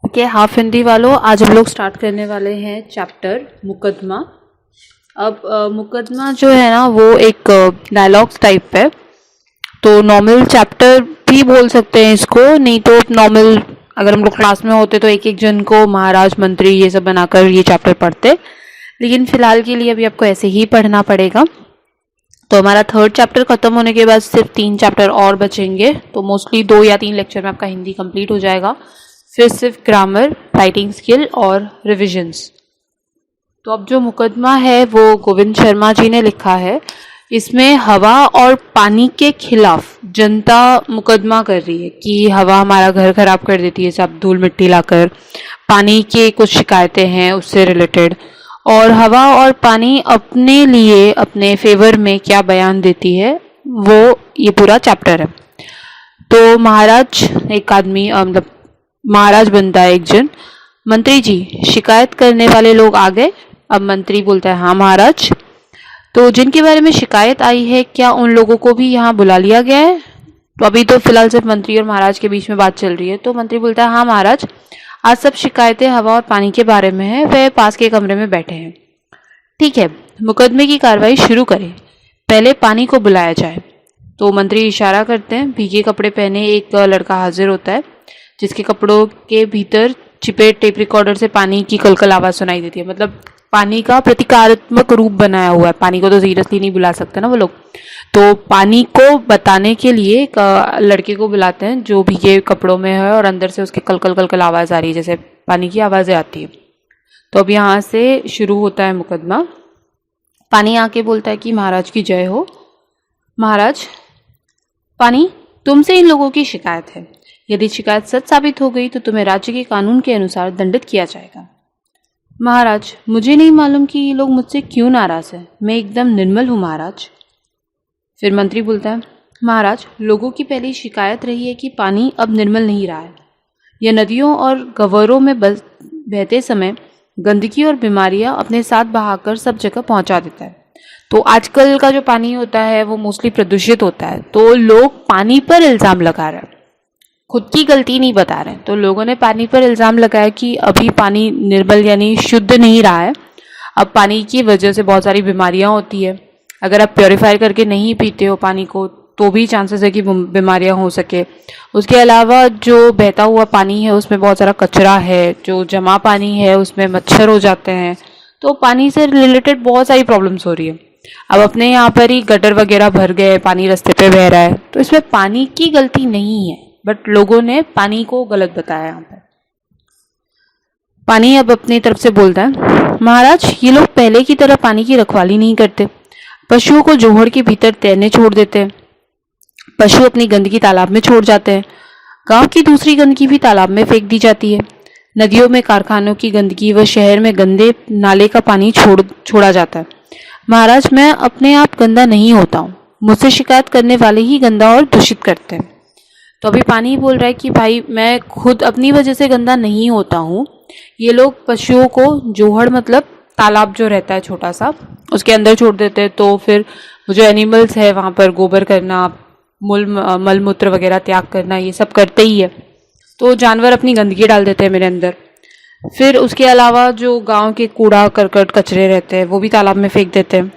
Okay, half Hindi वालों, आज हम लोग स्टार्ट करने वाले हैं चैप्टर मुकदमा। अब मुकदमा जो है ना वो एक डायलॉग्स टाइप है, तो नॉर्मल चैप्टर भी बोल सकते हैं इसको, नहीं तो नॉर्मल अगर हम लोग क्लास में होते तो एक एक जन को महाराज मंत्री ये सब बनाकर ये चैप्टर पढ़ते, लेकिन फिलहाल के लिए अभी आपको ऐसे ही पढ़ना पड़ेगा। तो हमारा थर्ड चैप्टर खत्म होने के बाद सिर्फ 3 चैप्टर और बचेंगे, तो मोस्टली 2 या 3 लेक्चर में आपका हिंदी कंप्लीट हो जाएगा। फिर सिर्फ ग्रामर, राइटिंग स्किल और रिविजन्स। तो अब जो मुकदमा है वो गोविंद शर्मा जी ने लिखा है। इसमें हवा और पानी के खिलाफ जनता मुकदमा कर रही है कि हवा हमारा घर खराब कर देती है, सब धूल मिट्टी लाकर। पानी की कुछ शिकायतें हैं उससे रिलेटेड, और हवा और पानी अपने लिए अपने फेवर में क्या बयान देती है वो ये पूरा चैप्टर है। तो महाराज, एक आदमी मतलब महाराज बनता है एक जन, मंत्री जी शिकायत करने वाले लोग आ गए। अब मंत्री बोलता है हाँ महाराज। तो जिनके बारे में शिकायत आई है क्या उन लोगों को भी यहाँ बुला लिया गया है? तो अभी तो फिलहाल सिर्फ मंत्री और महाराज के बीच में बात चल रही है। तो मंत्री बोलता है हाँ महाराज, आज सब शिकायतें हवा और पानी के बारे में है, वह पास के कमरे में बैठे हैं। ठीक है, मुकदमे की कार्रवाई शुरू करें, पहले पानी को बुलाया जाए। तो मंत्री इशारा करते हैं, भीगे कपड़े पहने एक लड़का हाजिर होता है, जिसके कपड़ों के भीतर छिपे टेप रिकॉर्डर से पानी की कलकल आवाज़ सुनाई देती है। मतलब पानी का प्रतीकात्मक रूप बनाया हुआ है, पानी को तो सीरियसली नहीं बुला सकते ना वो लोग। तो पानी को बताने के लिए एक लड़के को बुलाते हैं जो भीगे कपड़ों में है और अंदर से उसके कलकल कलकल आवाज़ आ रही है, जैसे पानी की आवाज़ें आती है। तो अब यहाँ से शुरू होता है मुकदमा। पानी आके बोलता है कि महाराज की जय हो। महाराज, पानी, तुमसे इन लोगों की शिकायत है। यदि शिकायत सच साबित हो गई तो तुम्हें राज्य के कानून के अनुसार दंडित किया जाएगा। महाराज, मुझे नहीं मालूम कि ये लोग मुझसे क्यों नाराज हैं, मैं एकदम निर्मल हूँ महाराज। फिर मंत्री बोलता है महाराज, लोगों की पहली शिकायत रही है कि पानी अब निर्मल नहीं रहा है। यह नदियों और गह्वरों में बहते समय गंदगी और बीमारियां अपने साथ बहाकर सब जगह पहुंचा देता है। तो आजकल का जो पानी होता है वो मोस्टली प्रदूषित होता है, तो लोग पानी पर इल्ज़ाम लगा रहे हैं, खुद की गलती नहीं बता रहे हैं। तो लोगों ने पानी पर इल्ज़ाम लगाया कि अभी पानी निर्मल यानी शुद्ध नहीं रहा है। अब पानी की वजह से बहुत सारी बीमारियां होती है। अगर आप प्योरीफाई करके नहीं पीते हो पानी को तो भी चांसेस है कि बीमारियां हो सके। उसके अलावा जो बहता हुआ पानी है उसमें बहुत सारा कचरा है, जो जमा पानी है उसमें मच्छर हो जाते हैं। तो पानी से रिलेटेड बहुत सारी प्रॉब्लम्स हो रही है। अब अपने यहाँ पर ही गटर वगैरह भर गए, पानी रास्ते पे बह रहा है, तो इसमें पानी की गलती नहीं है, बट लोगों ने पानी को गलत बताया। यहाँ पर पानी अब अपनी तरफ से बोलता है महाराज, ये लोग पहले की तरह पानी की रखवाली नहीं करते, पशुओं को जोहड़ के भीतर तैरने छोड़ देते हैं, पशु अपनी गंदगी तालाब में छोड़ जाते हैं, गांव की दूसरी गंदगी भी तालाब में फेंक दी जाती है, नदियों में कारखानों की गंदगी व शहर में गंदे नाले का पानी छोड़ा जाता है। महाराज, मैं अपने आप गंदा नहीं होता हूँ, मुझसे शिकायत करने वाले ही गंदा और दूषित करते हैं। तो अभी पानी बोल रहा है कि भाई मैं खुद अपनी वजह से गंदा नहीं होता हूँ, ये लोग पशुओं को जोहड़ मतलब तालाब जो रहता है छोटा सा उसके अंदर छोड़ देते हैं, तो फिर वो जो एनिमल्स है वहाँ पर गोबर करना, मल मूत्र वगैरह त्याग करना, ये सब करते ही है। तो जानवर अपनी गंदगी डाल देते हैं मेरे अंदर। फिर उसके अलावा जो गांव के कूड़ा करकट कचरे रहते हैं वो भी तालाब में फेंक देते हैं।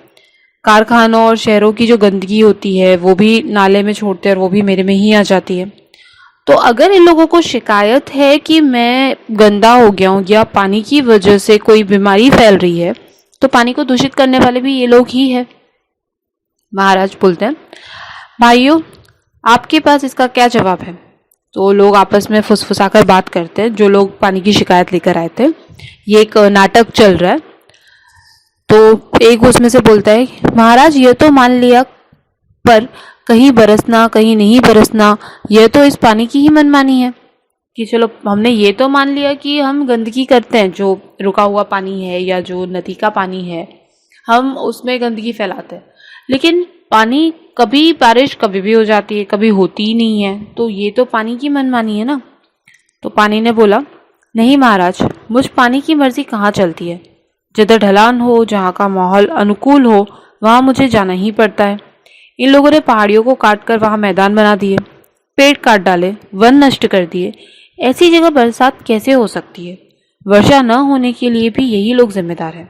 कारखानों और शहरों की जो गंदगी होती है वो भी नाले में छोड़ते हैं और वो भी मेरे में ही आ जाती है। तो अगर इन लोगों को शिकायत है कि मैं गंदा हो गया हूँ या पानी की वजह से कोई बीमारी फैल रही है, तो पानी को दूषित करने वाले भी ये लोग ही है। महाराज बोलते हैं भाइयों, आपके पास इसका क्या जवाब है? तो लोग आपस में फुसफुसाकर बात करते हैं, जो लोग पानी की शिकायत लेकर आए थे। ये एक नाटक चल रहा है। तो एक उसमें से बोलता है महाराज, ये तो मान लिया, पर कहीं बरसना कहीं नहीं बरसना, यह तो इस पानी की ही मनमानी है। कि चलो हमने ये तो मान लिया कि हम गंदगी करते हैं, जो रुका हुआ पानी है या जो नदी का पानी है हम उसमें गंदगी फैलाते हैं, लेकिन पानी कभी बारिश कभी भी हो जाती है, कभी होती ही नहीं है, तो ये तो पानी की मनमानी है ना। तो पानी ने बोला नहीं महाराज, मुझ पानी की मर्जी कहाँ चलती है। जिधर ढलान हो, जहाँ का माहौल अनुकूल हो, वहाँ मुझे जाना ही पड़ता है। इन लोगों ने पहाड़ियों को काट कर वहाँ मैदान बना दिए, पेड़ काट डाले, वन नष्ट कर दिए, ऐसी जगह बरसात कैसे हो सकती है? वर्षा न होने के लिए भी यही लोग जिम्मेदार हैं।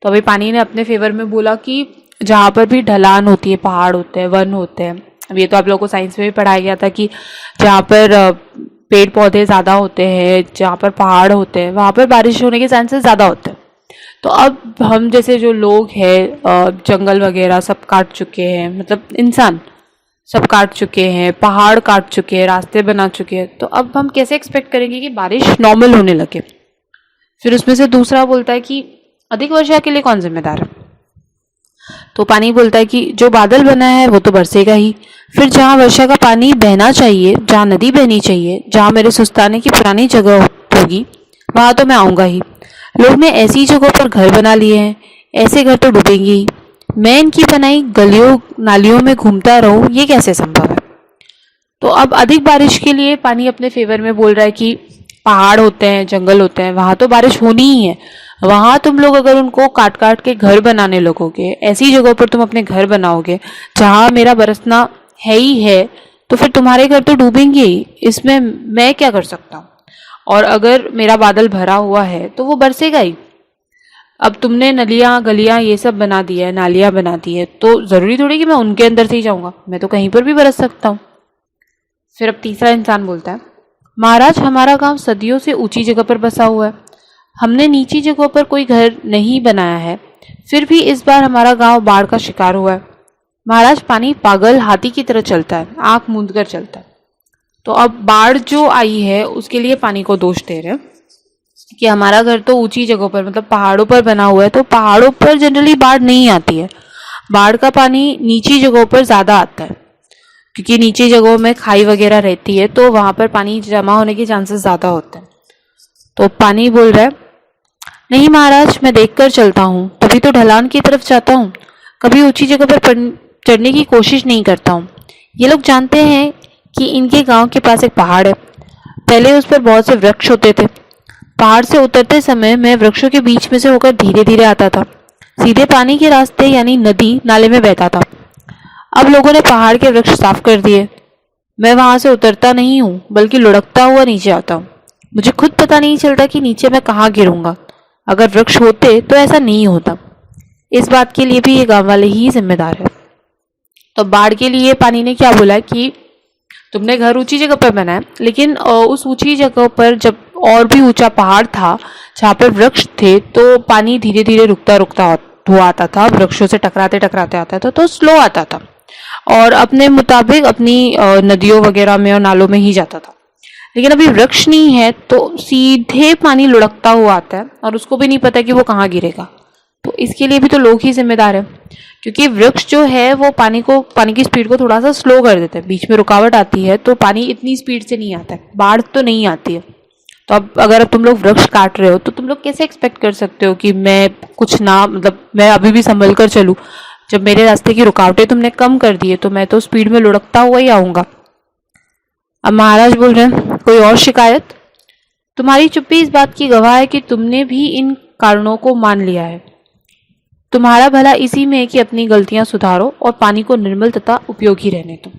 तो अभी पानी ने अपने फेवर में बोला कि जहाँ पर भी ढलान होती है, पहाड़ होते हैं, वन होते हैं, अब ये तो आप लोगों को साइंस में भी पढ़ाया गया था कि जहाँ पर पेड़ पौधे ज़्यादा होते हैं, जहाँ पर पहाड़ होते हैं, वहाँ पर बारिश होने के चांसेस ज़्यादा होते हैं। तो अब हम जैसे जो लोग हैं जंगल वगैरह सब काट चुके हैं, मतलब इंसान सब काट चुके हैं, पहाड़ काट चुके हैं, रास्ते बना चुके हैं, तो अब हम कैसे एक्सपेक्ट करेंगे कि बारिश नॉर्मल होने लगे? फिर उसमें से दूसरा बोलता है कि अधिक वर्षा के लिए कौन जिम्मेदार है? तो पानी बोलता है कि जो बादल बना है वो तो बरसेगा ही। फिर जहाँ वर्षा का पानी बहना चाहिए, जहाँ नदी बहनी चाहिए, जहाँ मेरे सुस्ताने की पुरानी जगह होगी, वहां तो मैं आऊंगा ही। लोग ने ऐसी जगहों पर घर बना लिए हैं, ऐसे घर तो डूबेंगे ही। मैं इनकी बनाई गलियों नालियों में घूमता रहूं, ये कैसे संभव है? तो अब अधिक बारिश के लिए पानी अपने फेवर में बोल रहा है कि पहाड़ होते हैं, जंगल होते हैं, वहां तो बारिश होनी ही है। वहां तुम लोग अगर उनको काट काट के घर बनाने लगोगे, ऐसी जगहों पर तुम अपने घर बनाओगे जहां मेरा बरसना है ही है, तो फिर तुम्हारे घर तो डूबेंगे ही। इसमें मैं क्या कर सकता हूँ? और अगर मेरा बादल भरा हुआ है तो वो बरसेगा ही। अब तुमने नलियां गलियां ये सब बना दिया है, नालियां बना दी है, तो जरूरी थोड़ी कि मैं उनके अंदर से ही जाऊंगा, मैं तो कहीं पर भी बरस सकता हूँ। फिर अब तीसरा इंसान बोलता है, महाराज हमारा गांव सदियों से ऊंची जगह पर बसा हुआ है, हमने नीची जगहों पर कोई घर नहीं बनाया है, फिर भी इस बार हमारा गांव बाढ़ का शिकार हुआ है। महाराज पानी पागल हाथी की तरह चलता है, आंख मूंद कर चलता है। तो अब बाढ़ जो आई है उसके लिए पानी को दोष दे रहे हैं कि हमारा घर तो ऊंची जगहों पर मतलब पहाड़ों पर बना हुआ है, तो पहाड़ों पर जनरली बाढ़ नहीं आती है। बाढ़ का पानी नीची जगहों पर ज्यादा आता है, क्योंकि नीची जगहों में खाई वगैरह रहती है, तो वहां पर पानी जमा होने के चांसेस ज्यादा होते हैं। तो पानी बोल रहा है, नहीं महाराज मैं देखकर चलता हूँ, तभी तो ढलान की तरफ जाता हूँ, कभी ऊंची जगह पर चढ़ने की कोशिश नहीं करता हूँ। ये लोग जानते हैं कि इनके गांव के पास एक पहाड़ है, पहले उस पर बहुत से वृक्ष होते थे। पहाड़ से उतरते समय मैं वृक्षों के बीच में से होकर धीरे धीरे आता था, सीधे पानी के रास्ते यानी नदी नाले में बहता था। अब लोगों ने पहाड़ के वृक्ष साफ कर दिए, मैं वहां से उतरता नहीं हूँ बल्कि लुढ़कता हुआ नीचे आता हूँ। मुझे खुद पता नहीं चलता कि नीचे मैं कहाँ गिरूंगा। अगर वृक्ष होते तो ऐसा नहीं होता। इस बात के लिए भी ये गांव वाले ही जिम्मेदार है। तो बाढ़ के लिए पानी ने क्या बोला कि तुमने घर ऊंची जगह पर बनाया, लेकिन उस ऊंची जगह पर जब और भी ऊंचा पहाड़ था जहाँ पर वृक्ष थे, तो पानी धीरे धीरे रुकता रुकता हुआ आता था, वृक्षों से टकराते टकराते आता था, तो स्लो आता था और अपने मुताबिक अपनी नदियों वगैरह में और नालों में ही जाता था। लेकिन अभी वृक्ष नहीं है तो सीधे पानी लुढ़कता हुआ आता है और उसको भी नहीं पता कि वो कहाँ गिरेगा। तो इसके लिए भी तो लोग ही जिम्मेदार है, क्योंकि वृक्ष जो है वो पानी की स्पीड को थोड़ा सा स्लो कर देता है। बीच में रुकावट आती है तो पानी इतनी स्पीड से नहीं आता है, बाढ़ तो नहीं आती है। तो अब अगर तुम लोग वृक्ष काट रहे हो तो तुम लोग कैसे एक्सपेक्ट कर सकते हो कि मैं कुछ ना मतलब मैं अभी भी संभल कर चलूँ? जब मेरे रास्ते की रुकावटें तुमने कम कर दी है तो मैं तो स्पीड में लुढ़कता हुआ ही आऊंगा। अब महाराज बोल रहे हैं, कोई और शिकायत? तुम्हारी चुप्पी इस बात की गवाह है कि तुमने भी इन कारणों को मान लिया है। तुम्हारा भला इसी में है कि अपनी गलतियां सुधारो और पानी को निर्मल तथा उपयोगी रहने दो।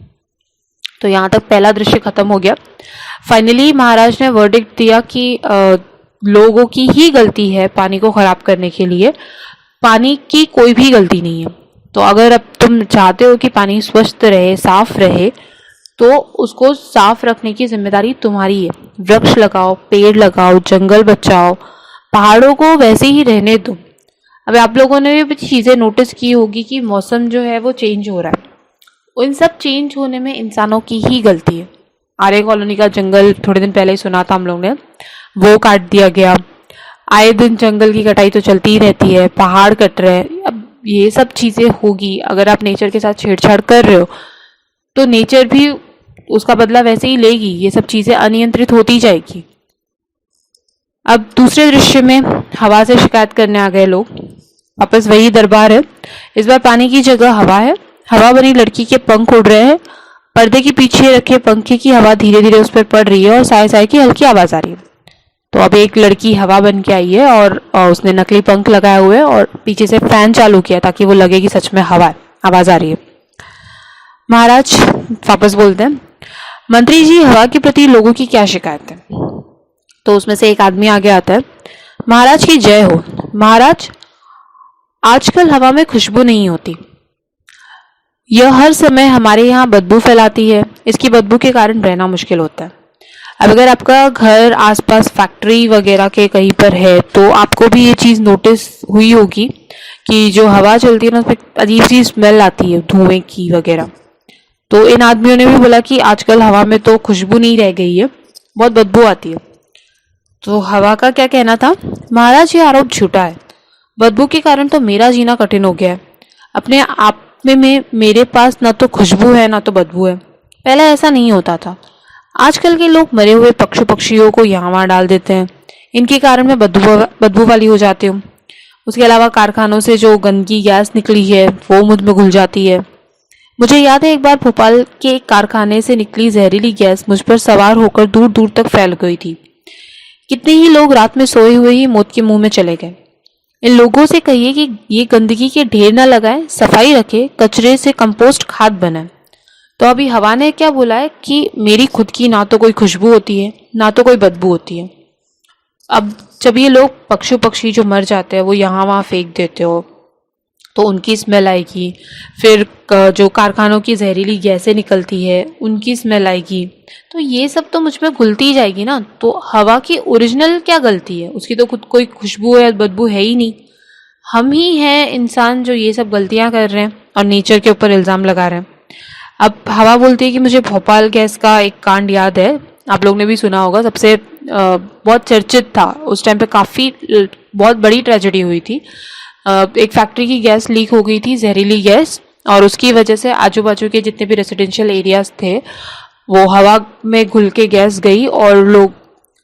तो यहाँ तक पहला दृश्य खत्म हो गया। फाइनली महाराज ने वर्डिक्ट दिया कि लोगों की ही गलती है पानी को खराब करने के लिए, पानी की कोई भी गलती नहीं है। तो अगर अब तुम चाहते हो कि पानी स्वच्छ रहे, साफ रहे, तो उसको साफ रखने की जिम्मेदारी तुम्हारी है। वृक्ष लगाओ, पेड़ लगाओ, जंगल बचाओ, पहाड़ों को वैसे ही रहने दो। अब आप लोगों ने भी चीजें नोटिस की होगी कि मौसम जो है वो चेंज हो रहा है, उन सब चेंज होने में इंसानों की ही गलती है। आर्य कॉलोनी का जंगल थोड़े दिन पहले ही सुना था हम लोग ने, वो काट दिया गया। आए दिन जंगल की कटाई तो चलती ही रहती है, पहाड़ कट रहे हैं। अब ये सब चीजें होगी, अगर आप नेचर के साथ छेड़छाड़ कर रहे हो तो नेचर भी उसका बदला वैसे ही लेगी। ये सब चीजें अनियंत्रित होती जाएगी। अब दूसरे दृश्य में हवा से शिकायत करने आ गए लोग। वापस वही दरबार है, इस बार पानी की जगह हवा है। हवा बनी लड़की के पंख उड़ रहे हैं, पर्दे के पीछे रखे पंखे की हवा धीरे धीरे उस पर पड़ रही है और साय साय की हल्की आवाज आ रही है। तो अब एक लड़की हवा बन के आई है और उसने नकली पंख लगाए हुए और पीछे से फैन चालू किया ताकि वो लगे कि सच में हवा है, आवाज आ रही है। महाराज वापस बोलते हैं, मंत्री जी, हवा के प्रति लोगों की क्या शिकायत है? तो उसमें से एक आदमी आगे आता है, महाराज की जय हो। महाराज, आजकल हवा में खुशबू नहीं होती। यह हर समय हमारे यहाँ बदबू फैलाती है। इसकी बदबू के कारण रहना मुश्किल होता है। अब अगर आपका घर आसपास फैक्ट्री वगैरह के कहीं पर है तो आपको भी ये चीज़ नोटिस हुई होगी कि जो हवा चलती है ना, उसमें अजीब सी स्मेल आती है धुएं की वगैरह। तो इन आदमियों ने भी बोला कि आजकल हवा में तो खुशबू नहीं रह गई है, बहुत बदबू आती है। तो हवा का क्या कहना था, महाराज ये आरोप झूठा है। बदबू के कारण तो मेरा जीना कठिन हो गया है। अपने आप में मेरे पास ना तो खुशबू है ना तो बदबू है। पहले ऐसा नहीं होता था। आजकल के लोग मरे हुए पक्षियों को यहाँ वहाँ डाल देते हैं। इनके कारण मैं बदबू वाली हो जाती हूँ। उसके अलावा कारखानों से जो गंदगी गैस निकली है वो मुझ में घुल जाती है। मुझे याद है एक बार भोपाल के एक कारखाने से निकली जहरीली गैस मुझ पर सवार होकर दूर दूर तक फैल गई थी। कितने ही लोग रात में सोए हुए ही मौत के मुंह में चले गए। इन लोगों से कहिए कि ये गंदगी के ढेर न लगाए, सफाई रखे, कचरे से कंपोस्ट खाद बनाए। तो अभी हवा ने क्या बोला है कि मेरी खुद की ना तो कोई खुशबू होती है ना तो कोई बदबू होती है। अब जब ये लोग पक्षी जो मर जाते हैं वो यहाँ वहाँ फेंक देते हो तो उनकी स्मेल आएगी। फिर जो कारखानों की जहरीली गैसें निकलती है उनकी स्मेल आएगी। तो ये सब तो मुझ में घुलती ही जाएगी ना। तो हवा की ओरिजिनल क्या गलती है? उसकी तो खुद कोई खुशबू या बदबू है ही नहीं। हम ही हैं इंसान जो ये सब गलतियां कर रहे हैं और नेचर के ऊपर इल्ज़ाम लगा रहे हैं। अब हवा बोलती है कि मुझे भोपाल गैस का एक कांड याद है, आप लोग ने भी सुना होगा। सबसे बहुत चर्चित था उस टाइम पे, काफ़ी बहुत बड़ी ट्रेजेडी हुई थी। एक फैक्ट्री की गैस लीक हो गई थी, जहरीली गैस, और उसकी वजह से आजू बाजू के जितने भी रेसिडेंशियल एरियाज थे वो हवा में घुल के गैस गई और लोग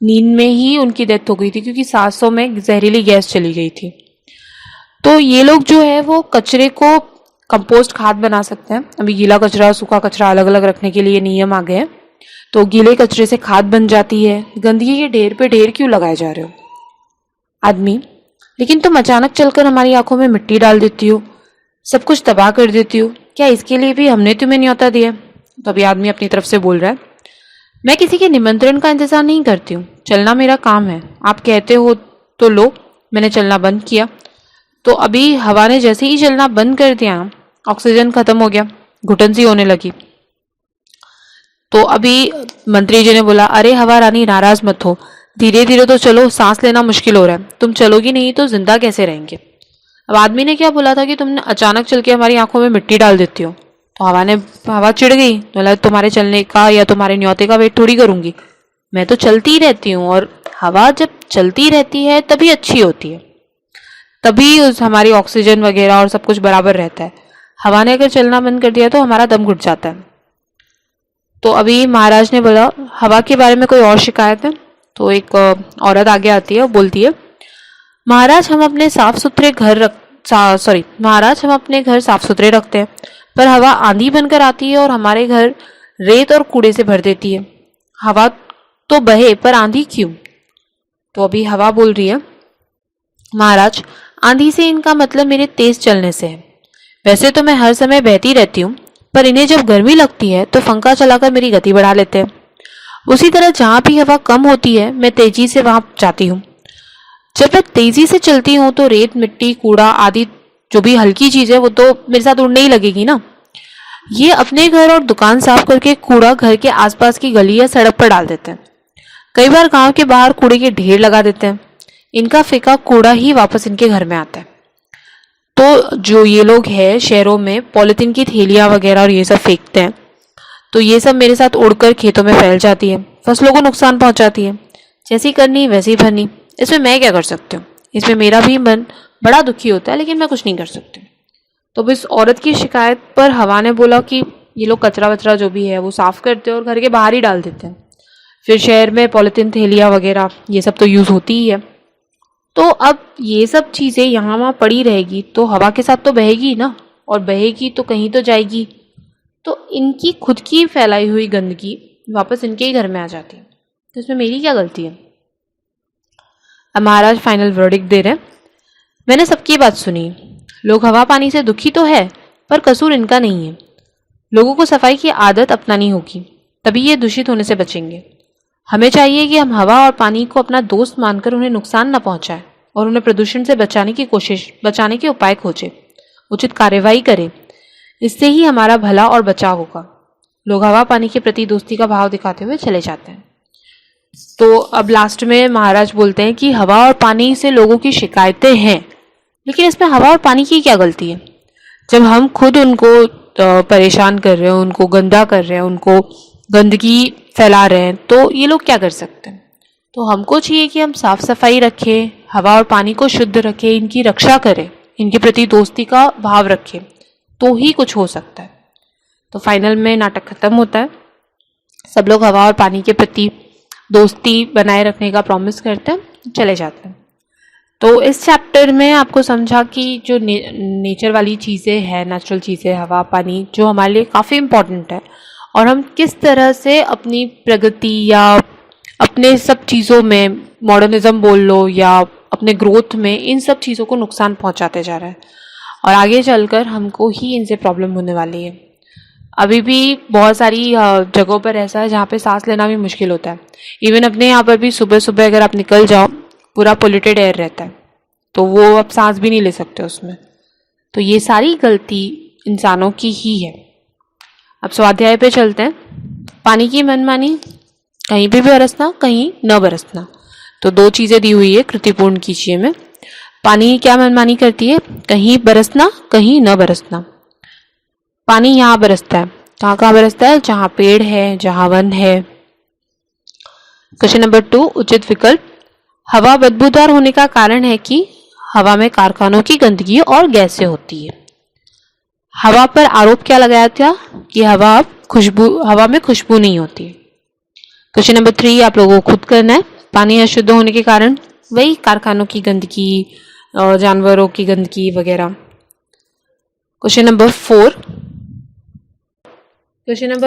नींद में ही उनकी डेथ हो गई थी क्योंकि सांसों में जहरीली गैस चली गई थी। तो ये लोग जो है वो कचरे को कंपोस्ट खाद बना सकते हैं। अभी गीला कचरा सूखा कचरा अलग अलग रखने के लिए नियम आ गए हैं। तो गीले कचरे से खाद बन जाती है। गंदगी के ढेर पे ढेर क्यों लगाए जा रहे हो? आदमी, लेकिन तुम अचानक चलकर हमारी आंखों में मिट्टी डाल देती हो, सब कुछ तबाह कर देती हो। क्या इसके लिए भी हमने तुम्हें न्योता दिया? तो अभी आदमी अपनी तरफ से बोल रहा है, मैं किसी के निमंत्रण का इंतजार नहीं करती हूँ, चलना मेरा काम है। आप कहते हो तो लो, मैंने चलना बंद किया। तो अभी हवा ने जैसे ही चलना बंद कर दिया, ऑक्सीजन खत्म हो गया, घुटन सी होने लगी। तो अभी मंत्री जी ने बोला, अरे हवा रानी नाराज मत हो, धीरे धीरे तो चलो, सांस लेना मुश्किल हो रहा है, तुम चलोगी नहीं तो जिंदा कैसे रहेंगे? अब आदमी ने क्या बोला था कि तुमने अचानक चल के हमारी आंखों में मिट्टी डाल देती हो। तो हवा चिढ़ गई, बोला तुम्हारे चलने का या तुम्हारे न्योते का वेट थोड़ी करूंगी, मैं तो चलती ही रहती हूँ। और हवा जब चलती रहती है तभी अच्छी होती है, तभी उस हमारी ऑक्सीजन वगैरह और सब कुछ बराबर रहता है। हवा ने अगर चलना बंद कर दिया तो हमारा दम घुट जाता है। तो अभी महाराज ने बोला, हवा के बारे में कोई और शिकायत है? तो एक औरत आगे आती है और बोलती है, महाराज हम अपने महाराज हम अपने घर साफ सुथरे रखते हैं, पर हवा आंधी बनकर आती है और हमारे घर रेत और कूड़े से भर देती है। हवा तो बहे पर आंधी क्यों? तो अभी हवा बोल रही है, महाराज आंधी से इनका मतलब मेरे तेज चलने से है। वैसे तो मैं हर समय बहती रहती हूँ, पर इन्हें जब गर्मी लगती है तो पंखा चलाकर मेरी गति बढ़ा लेते हैं। उसी तरह जहाँ भी हवा कम होती है मैं तेजी से वहां जाती हूँ। जब मैं तेजी से चलती हूँ तो रेत मिट्टी कूड़ा आदि जो भी हल्की चीज है वो तो मेरे साथ उड़ने ही लगेगी ना। ये अपने घर और दुकान साफ करके कूड़ा घर के आसपास की गली या सड़क पर डाल देते हैं। कई बार गांव के बाहर कूड़े के ढेर लगा देते हैं। इनका फेंका कूड़ा ही वापस इनके घर में आता है। तो जो ये लोग हैं शहरों में पॉलिथीन की थैलियां वगैरह और ये सब फेंकते हैं, तो ये सब मेरे साथ उड़कर खेतों में फैल जाती है, फसलों को नुकसान पहुंचाती है। जैसी करनी वैसी भरनी, इसमें मैं क्या कर सकती हूँ? इसमें मेरा भी मन बड़ा दुखी होता है, लेकिन मैं कुछ नहीं कर सकती। तो इस औरत की शिकायत पर हवा ने बोला कि ये लोग कचरा वचरा जो भी है वो साफ करते हैं और घर के बाहर ही डाल देते हैं। फिर शहर में पॉलिथीन थैलियाँ वगैरह ये सब तो यूज़ होती ही है। तो अब ये सब चीज़ें यहाँ वहाँ पड़ी रहेगी तो हवा के साथ तो बहेगी ना, और बहेगी तो कहीं तो जाएगी। तो इनकी खुद की फैलाई हुई गंदगी वापस इनके ही घर में आ जाती है। तो इसमें मेरी क्या गलती है? अब महाराज फाइनल वर्डिक्ट दे रहे हैं, मैंने सबकी बात सुनी। लोग हवा पानी से दुखी तो है, पर कसूर इनका नहीं है। लोगों को सफाई की आदत अपनानी होगी, तभी ये दूषित होने से बचेंगे। हमें चाहिए कि हम हवा और पानी को अपना दोस्त मानकर उन्हें नुकसान न पहुंचाएं और उन्हें प्रदूषण से बचाने के उपाय खोजें, उचित कार्यवाही करें। इससे ही हमारा भला और बचाव होगा। लोग हवा पानी के प्रति दोस्ती का भाव दिखाते हुए चले जाते हैं। तो अब लास्ट में महाराज बोलते हैं कि हवा और पानी से लोगों की शिकायतें हैं, लेकिन इसमें हवा और पानी की क्या गलती है? जब हम खुद उनको परेशान कर रहे हैं, उनको गंदा कर रहे हैं, उनको गंदगी फैला रहे हैं, तो ये लोग क्या कर सकते हैं? तो हमको चाहिए कि हम साफ सफाई रखें, हवा और पानी को शुद्ध रखें, इनकी रक्षा करें, इनके प्रति दोस्ती का भाव रखें, तो ही कुछ हो सकता है। तो फाइनल में नाटक खत्म होता है। सब लोग हवा और पानी के प्रति दोस्ती बनाए रखने का प्रॉमिस करते हैं, चले जाते हैं। तो इस चैप्टर में आपको समझा कि जो नेचर वाली चीज़ें हैं, नेचुरल चीज़ें, हवा पानी, जो हमारे लिए काफ़ी इम्पॉर्टेंट है, और हम किस तरह से अपनी प्रगति या अपने सब चीज़ों में, मॉडर्निज्म बोल लो या अपने ग्रोथ में, इन सब चीज़ों को नुकसान पहुंचाते जा रहा है और आगे चलकर हमको ही इनसे प्रॉब्लम होने वाली है। अभी भी बहुत सारी जगहों पर ऐसा है जहाँ पे सांस लेना भी मुश्किल होता है। इवन अपने यहाँ पर भी सुबह सुबह अगर आप निकल जाओ, पूरा पोल्यूटेड एयर रहता है, तो वो आप सांस भी नहीं ले सकते उसमें। तो ये सारी गलती इंसानों की ही है। अब स्वाध्याय पे चलते हैं। पानी की मनमानी, कहीं भी बरसना, कहीं न बरसना। तो दो चीज़ें दी हुई है कृतिपूर्ण कीजिए में। पानी क्या मनमानी करती है? कहीं बरसना, कहीं न बरसना। पानी यहाँ बरसता है, कहाँ बरसता है? जहाँ पेड़ है, जहाँ वन है। क्वेश्चन नंबर 2, उचित विकल्प। हवा बदबूदार होने का कारण है कि हवा में कारखानों की गंदगी और गैसें होती है। हवा पर आरोप क्या लगाया था कि हवा में खुशबू नहीं होती है। क्वेश्चन नंबर 3 आप लोगों को खुद करना है। पानी अशुद्ध होने के कारण वही कारखानों की गंदगी, जानवरों की गंदगी वगैरह। क्वेश्चन नंबर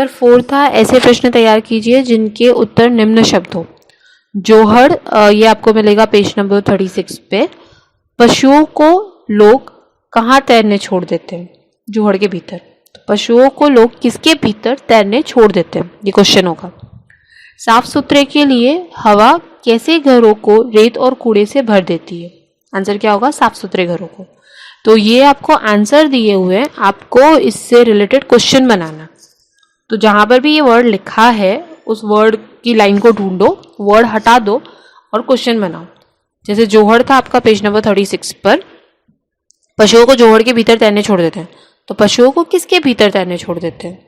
4 था, ऐसे प्रश्न तैयार कीजिए जिनके उत्तर निम्न शब्द हो। जोहड़, ये आपको मिलेगा पेज नंबर 36 पे। पशुओं को लोग कहाँ तैरने छोड़ देते हैं? जोहड़ के भीतर। तो पशुओं को लोग किसके भीतर तैरने छोड़ देते हैं? ये क्वेश्चन होगा। साफ सुथरे के लिए हवा कैसे घरों को रेत और कूड़े से भर देती है? आंसर क्या होगा? साफ सुथरे घरों को। तो ये आपको आंसर दिए हुए हैं, आपको इससे रिलेटेड क्वेश्चन बनाना। तो जहां पर भी ये वर्ड लिखा है उस वर्ड की लाइन को ढूंढो, वर्ड हटा दो और क्वेश्चन बनाओ। जैसे जोहड़ था आपका पेज नंबर 36 पर, पशुओं को जोहड़ के भीतर तैरने छोड़ देते हैं। तो पशुओं को किसके भीतर तैरने छोड़ देते हैं?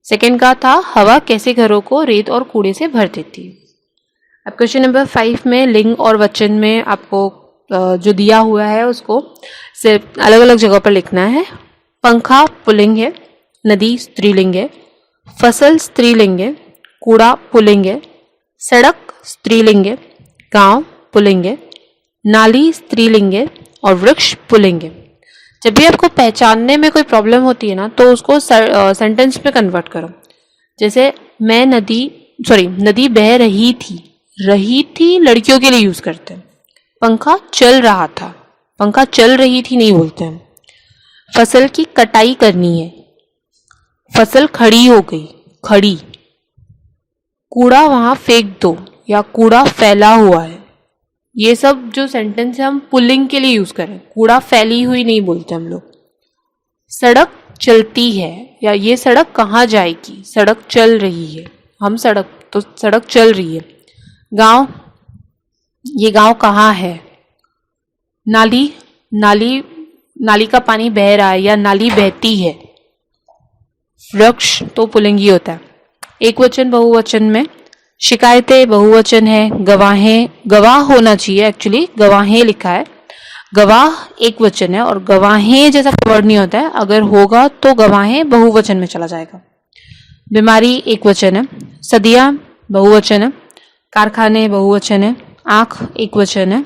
सेकंड का था हवा कैसे घरों को रेत और कूड़े से भर देती है। अब क्वेश्चन नंबर 5 में लिंग और वचन में आपको जो दिया हुआ है उसको सिर्फ अलग अलग जगह पर लिखना है। पंखा पुल्लिंग है, नदी स्त्रीलिंग है, फसल स्त्रीलिंग है, कूड़ा पुल्लिंग है, सड़क स्त्रीलिंग है, गांव पुल्लिंग है, नाली स्त्रीलिंग है और वृक्ष पुल्लिंग है। जब भी आपको पहचानने में कोई प्रॉब्लम होती है ना, तो उसको सेंटेंस में कन्वर्ट करो। जैसे नदी बह रही थी लड़कियों के लिए यूज करते हैं। पंखा चल रहा था, पंखा चल रही थी नहीं बोलते हैं। फसल की कटाई करनी है, फसल खड़ी हो गई, खड़ी। कूड़ा वहां फेंक दो या कूड़ा फैला हुआ है। ये सब जो सेंटेंस है हम पुल्लिंग के लिए यूज करें, कूड़ा फैली हुई नहीं बोलते हम लोग। सड़क चलती है या ये सड़क कहाँ जाएगी, सड़क चल रही है, सड़क चल रही है। गांव, ये गांव कहाँ है। नाली का पानी बह रहा है या नाली बहती है। वृक्ष तो पुल्लिंग ही होता है। एक वचन बहुवचन में शिकायतें बहुवचन है, गवाह होना चाहिए, एक्चुअली गवाहें लिखा है। गवाह एक वचन है और गवाहें जैसा वर्ड नहीं होता है, अगर होगा तो गवाहें बहुवचन में चला जाएगा। बीमारी एक वचन है, सदियां बहुवचन है, कारखाने बहुवचन है, आंख एक वचन है,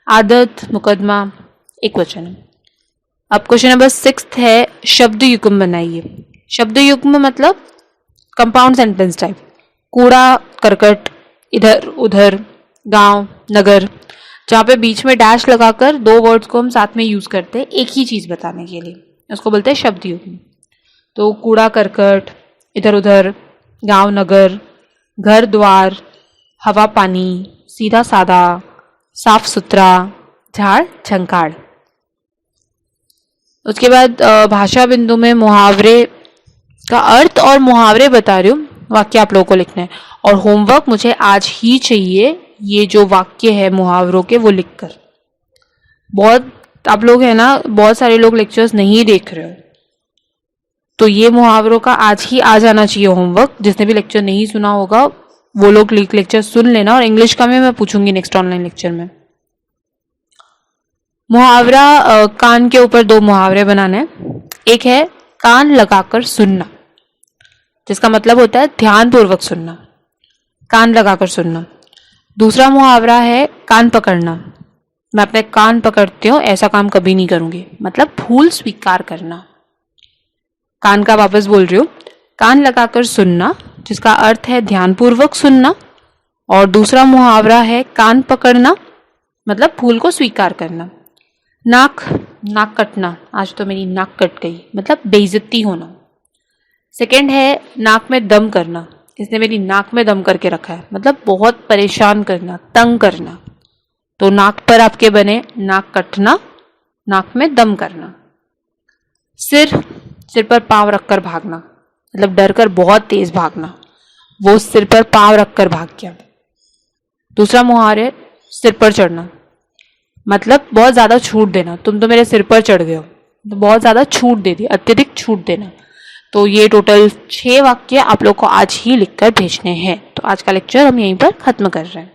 आदत मुकदमा एक वचन है। अब क्वेश्चन नंबर 6 है, शब्द युग्म बनाइए। शब्द युग्म मतलब कंपाउंड सेंटेंस टाइप। कूड़ा करकट, इधर उधर, गांव नगर, जहाँ पे बीच में डैश लगाकर दो वर्ड्स को हम साथ में यूज करते हैं एक ही चीज बताने के लिए, उसको बोलते हैं शब्द युग्म। तो कूड़ा करकट, इधर उधर, गांव नगर, घर द्वार, हवा पानी, सीधा सादा, साफ सुथरा, झाड़ झंकाड़। उसके बाद भाषा बिंदु में मुहावरे का अर्थ और मुहावरे बता रही हूँ, वाक्य आप लोगों को लिखना है। और होमवर्क मुझे आज ही चाहिए ये जो वाक्य है मुहावरों के वो लिखकर। बहुत आप लोग है ना, बहुत सारे लोग लेक्चर्स नहीं देख रहे हो, तो ये मुहावरों का आज ही आ जाना चाहिए होमवर्क। जिसने भी लेक्चर नहीं सुना होगा वो लोग लेक्चर सुन लेना, और इंग्लिश का मैं पूछूंगी नेक्स्ट ऑनलाइन लेक्चर में। मुहावरा कान के ऊपर 2 मुहावरे बनाने हैं। एक है कान लगाकर सुनना, जिसका मतलब होता है ध्यानपूर्वक सुनना, कान लगाकर सुनना। दूसरा मुहावरा है कान पकड़ना। मैं अपने कान पकड़ती हूँ, ऐसा काम कभी नहीं करूंगी, मतलब भूल स्वीकार करना। कान का वापस बोल रही हूँ, कान लगाकर सुनना, जिसका अर्थ है ध्यानपूर्वक सुनना। और दूसरा मुहावरा है कान पकड़ना, मतलब भूल को स्वीकार करना। नाक कटना, आज तो मेरी नाक कट गई, मतलब बेइज्जती होना। सेकंड है नाक में दम करना, इसने मेरी नाक में दम करके रखा है, मतलब बहुत परेशान करना, तंग करना। तो नाक पर आपके बने नाक कटना, नाक में दम करना। सिर पर पांव रखकर भागना, मतलब डर कर बहुत तेज भागना, वो सिर पर पांव रखकर भाग गया। दूसरा मुहावरा सिर पर चढ़ना, मतलब बहुत ज्यादा छूट देना, तुम तो मेरे सिर पर चढ़ गए हो, तो बहुत ज्यादा छूट दे दी, अत्यधिक छूट देना। तो ये टोटल 6 वाक्य आप लोग को आज ही लिखकर भेजने हैं। तो आज का लेक्चर हम यहीं पर खत्म कर रहे हैं।